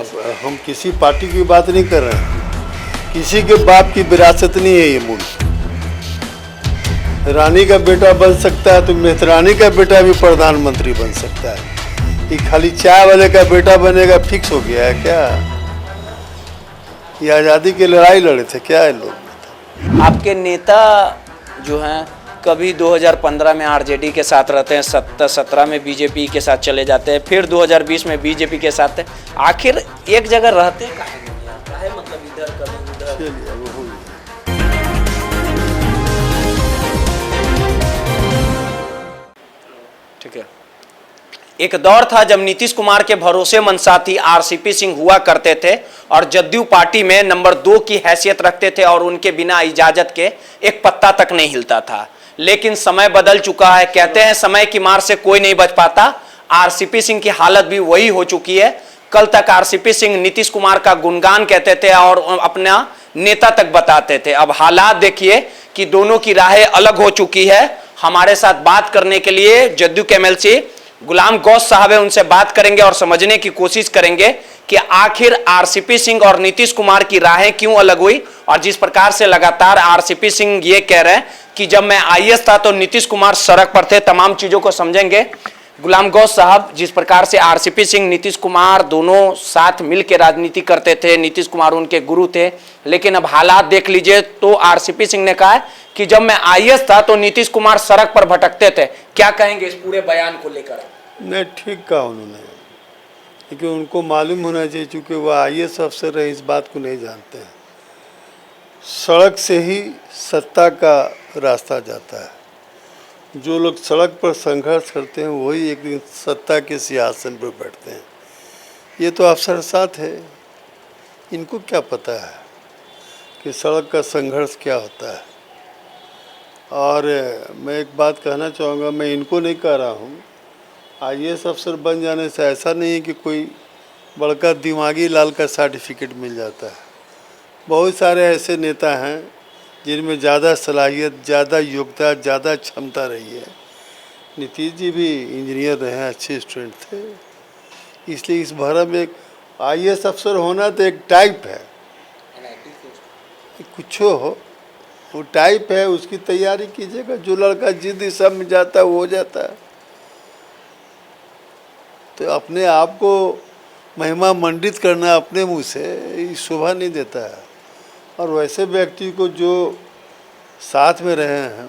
अब हम किसी पार्टी की बात नहीं कर रहे हैं, किसी के बाप की विरासत नहीं है ये मुल्क। रानी का बेटा बन सकता है तो मेहतरानी का बेटा भी प्रधानमंत्री बन सकता है। ये खाली चाय वाले का बेटा बनेगा फिक्स हो गया है क्या? ये आज़ादी की लड़ाई लड़े थे क्या ये लोग? आपके नेता जो हैं कभी 2015 में आरजेडी के साथ रहते हैं, 17 में बीजेपी के साथ चले जाते हैं, फिर 2020 में बीजेपी के साथ है। आखिर एक जगह रहते काहे मतलब इधर कभी उधर। चलिए वो हो गया। ठीक है। एक दौर था जब नीतीश कुमार के भरोसेमंद साथी आरसीपी सिंह हुआ करते थे और जदयू पार्टी में नंबर 2 की हैसियत रखते थे और उनके बिना इजाजत के एक पत्ता तक नहीं हिलता था। लेकिन समय बदल चुका है। कहते हैं समय की मार से कोई नहीं बच पाता। आरसीपी सिंह की हालत भी वही हो चुकी है। कल तक आरसीपी सिंह नीतीश कुमार का गुणगान कहते थे और अपना नेता तक बताते थे। अब हालात देखिए कि दोनों की राहें अलग हो चुकी है। हमारे साथ बात करने के लिए जदयू के एमएलसी गुलाम गौस साहब है, उनसे बात करेंगे और समझने की कोशिश करेंगे कि आखिर आरसीपी सिंह और नीतीश कुमार की राहें क्यों अलग हुई। और जिस प्रकार से लगातार आरसीपी सिंह ये कह रहे हैं कि जब मैं आईएएस था तो नीतीश कुमार सड़क पर थे, तमाम चीजों को समझेंगे। गुलाम गौस साहब, जिस प्रकार से आरसीपी सिंह नीतीश कुमार दोनों साथ मिलकर राजनीति करते थे, नीतीश कुमार उनके गुरु थे, लेकिन अब हालात देख लीजिए तो आरसीपी सिंह ने कहा है कि जब मैं आईएएस था तो नीतीश कुमार सड़क पर भटकते थे। क्या कहेंगे इस पूरे बयान को लेकर? नहीं, ठीक कहा उन्होंने, क्योंकि उनको मालूम होना चाहिए, चूँकि वह आईएएस अफसर है, इस बात को नहीं जानते हैं। सड़क से ही सत्ता का रास्ता जाता है। जो लोग सड़क पर संघर्ष करते हैं वही एक दिन सत्ता के सिंहासन पर बैठते हैं। ये तो अफसर साथ है, इनको क्या पता है कि सड़क का संघर्ष क्या होता है। और मैं एक बात कहना चाहूँगा, मैं इनको नहीं कह रहा हूँ, आईएएस अफसर बन जाने से ऐसा नहीं है कि कोई बड़का दिमागी लाल का सर्टिफिकेट मिल जाता है। बहुत सारे ऐसे नेता हैं जिनमें ज़्यादा सलाहियत, ज़्यादा योग्यता, ज़्यादा क्षमता रही है। नीतीश जी भी इंजीनियर रहे हैं, अच्छे स्टूडेंट थे, इसलिए इस भरम में एक आईएएस अफसर होना तो एक टाइप है, कुछ हो वो टाइप है, उसकी तैयारी कीजिएगा। जो लड़का जिद्दी सब में जाता है वो हो जाता है। तो अपने आप को महिमा मंडित करना अपने मुंह से ये शोभा नहीं देता है। और वैसे व्यक्ति को जो साथ में रहे हैं,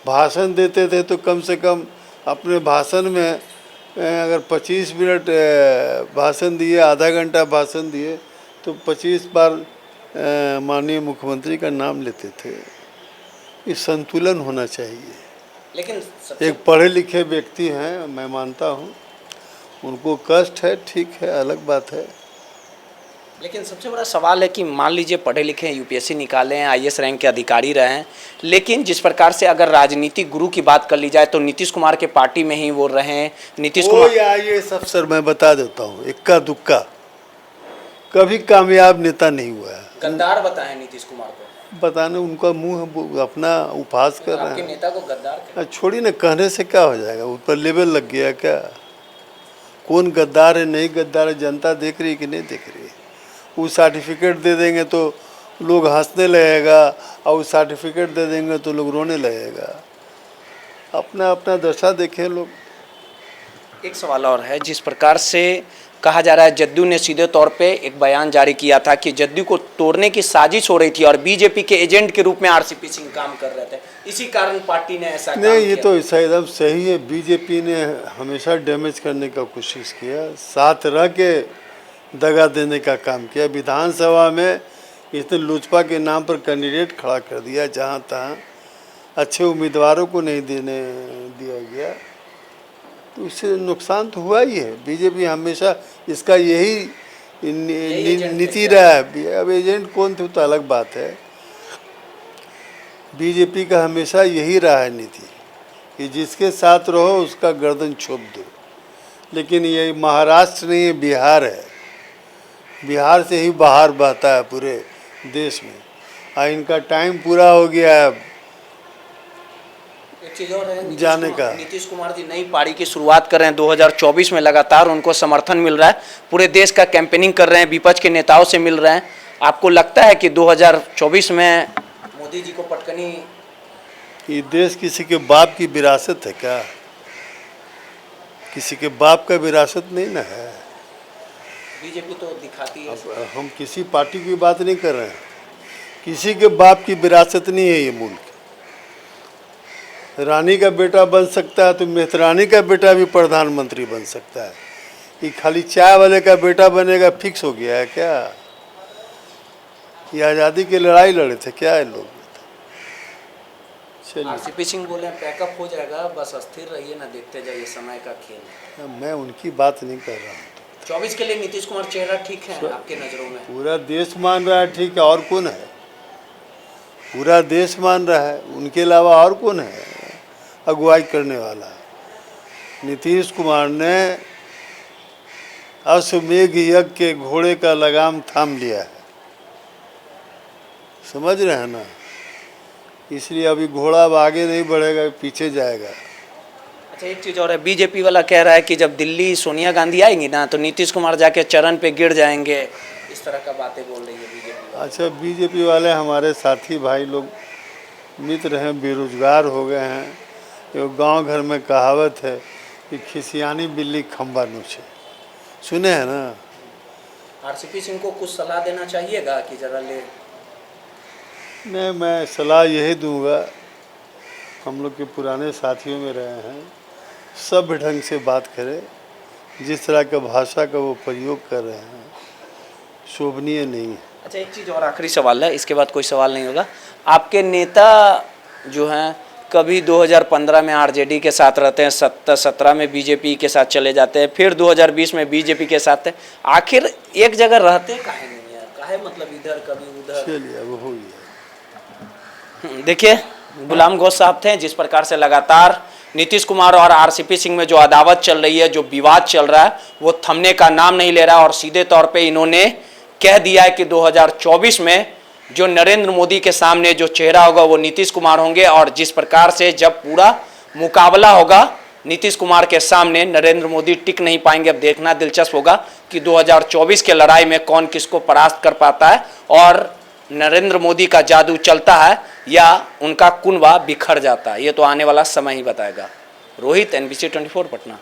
भाषण देते थे तो कम से कम अपने भाषण में अगर 25 मिनट भाषण दिए, आधा घंटा भाषण दिए तो 25 बार माननीय मुख्यमंत्री का नाम लेते थे। ये संतुलन होना चाहिए। लेकिन एक पढ़े लिखे व्यक्ति हैं, मैं मानता हूँ, उनको कष्ट है, ठीक है, अलग बात है। लेकिन सबसे बड़ा सवाल है कि मान लीजिए पढ़े लिखे यूपीएससी निकाले हैं, आईएएस रैंक के अधिकारी रहे हैं, लेकिन जिस प्रकार से अगर राजनीतिक गुरु की बात कर ली जाए तो नीतीश कुमार के पार्टी में ही वो रहे हैं। नीतीश कुमार आईएएस अफसर, मैं बता देता हूँ, इक्का दुक्का कभी कामयाब नेता नहीं हुआ है। गद्दार बताए नीतीश कुमार को, बताने उनका मुंह अपना उपहास कर रहे आपके हैं। नेता को गद्दार छोड़ी ना, कहने से क्या हो जाएगा, ऊपर लेवल लग गया क्या? कौन गद्दार है नहीं गद्दार है जनता देख रही है कि नहीं देख रही है? वो सर्टिफिकेट दे देंगे तो लोग हंसने लगेगा और उस सर्टिफिकेट दे देंगे तो लोग रोने लगेगा। अपना अपना दशा देखें लोग। एक सवाल और है, जिस प्रकार से कहा जा रहा है जदयू ने सीधे तौर पे एक बयान जारी किया था कि जदयू को तोड़ने की साजिश हो रही थी और बीजेपी के एजेंट के रूप में आरसीपी सिंह काम कर रहे थे, इसी कारण पार्टी ने ऐसा नहीं, ये तो एकदम सही है। बीजेपी ने हमेशा डैमेज करने का कोशिश किया, साथ रह के दगा देने का काम किया। विधानसभा में इसने लोजपा के नाम पर कैंडिडेट खड़ा कर दिया, जहाँ तहाँ अच्छे उम्मीदवारों को नहीं देने दिया गया, तो इससे नुकसान तो हुआ ही है। बीजेपी हमेशा इसका यही नीति रहा है। अब एजेंट कौन थे तो अलग बात है। बीजेपी का हमेशा यही रहा है नीति कि जिसके साथ रहो उसका गर्दन छोप दो। लेकिन ये महाराष्ट्र नहीं है, बिहार है। बिहार से ही बाहर बहता है पूरे देश में। इनका टाइम पूरा हो गया है। चीज और है, जाने का। नीतीश कुमार जी नई पारी की शुरुआत कर रहे हैं 2024 में, लगातार उनको समर्थन मिल रहा है, पूरे देश का कैंपेनिंग कर रहे हैं, विपक्ष के नेताओं से मिल रहे हैं। आपको लगता है कि 2024 में मोदी जी को पटकनी? ये देश किसी के बाप की विरासत है क्या? किसी के बाप का विरासत नहीं ना है। बीजेपी तो दिखाती है। अब हम किसी पार्टी की बात नहीं कर रहे हैं, किसी के बाप की विरासत नहीं है ये मुल्क। रानी का बेटा बन सकता है तो मेहतरानी का बेटा भी प्रधानमंत्री बन सकता है। ये खाली चाय वाले का बेटा बनेगा फिक्स हो गया है क्या? ये आज़ादी की लड़ाई लड़े थे क्या ये लोग? चलिए, आरसीपी सिंह बोले पैकअप हो जाएगा, बस अस्थिर रहिए ना, देखते जाइए, समय का खेल है। मैं उनकी बात नहीं कर रहा हूँ। 24 के लिए नीतीश कुमार चेहरा ठीक है आपके नज़रों में? पूरा देश मान रहा है ठीक है, और कौन है? पूरा देश मान रहा है, उनके अलावा और कौन है अगुवाई करने वाला? नीतीश कुमार ने अश्वमेघ यज्ञ के घोड़े का लगाम थाम लिया है, समझ रहे हैं ना? इसलिए अभी घोड़ा अब आगे नहीं बढ़ेगा, पीछे जाएगा। अच्छा, एक चीज़ और है, बीजेपी वाला कह रहा है कि जब दिल्ली सोनिया गांधी आएंगी ना तो नीतीश कुमार जाके चरण पे गिर जाएंगे, इस तरह का बातें बोल रही है बीजेपी। अच्छा, बीजेपी वाले हमारे साथी भाई लोग मित्र हैं, बेरोजगार हो गए हैं। ये गांव घर में कहावत है कि खिसियानी बिल्ली खंबा नोचे, सुने हैं ना? आरसीपी सिंह को कुछ सलाह देना चाहिएगा कि जरा ले? नहीं, मैं सलाह यही दूंगा, हम लोग के पुराने साथियों में रहे हैं, सभ्य ढंग से बात करें। जिस तरह का भाषा का वो प्रयोग कर रहे हैं शोभनीय नहीं है। अच्छा, एक चीज़ और आखिरी सवाल है, इसके बाद कोई सवाल नहीं होगा। आपके नेता जो हैं कभी 2015 में आरजेडी के साथ रहते हैं, 17 में बीजेपी के साथ चले जाते हैं, फिर 2020 में बीजेपी के साथ है, आखिर एक जगह रहते काहे नहीं है? काहे मतलब इधर कभी उधर? चलिए, अब हो गया। देखिए, गुलाम गौस साहब थे, जिस प्रकार से लगातार नीतीश कुमार और आरसीपी सिंह में जो अदावत चल रही है, जो विवाद चल रहा है, वो थमने का नाम नहीं ले रहा। और सीधे तौर पे इन्होंने कह दिया है कि 2024 में जो नरेंद्र मोदी के सामने जो चेहरा होगा वो नीतीश कुमार होंगे। और जिस प्रकार से जब पूरा मुकाबला होगा नीतीश कुमार के सामने, नरेंद्र मोदी टिक नहीं पाएंगे। अब देखना दिलचस्प होगा कि 2024 के लड़ाई में कौन किसको परास्त कर पाता है, और नरेंद्र मोदी का जादू चलता है या उनका कुनबा बिखर जाता है। ये तो आने वाला समय ही बताएगा। रोहित, NBC 24 पटना।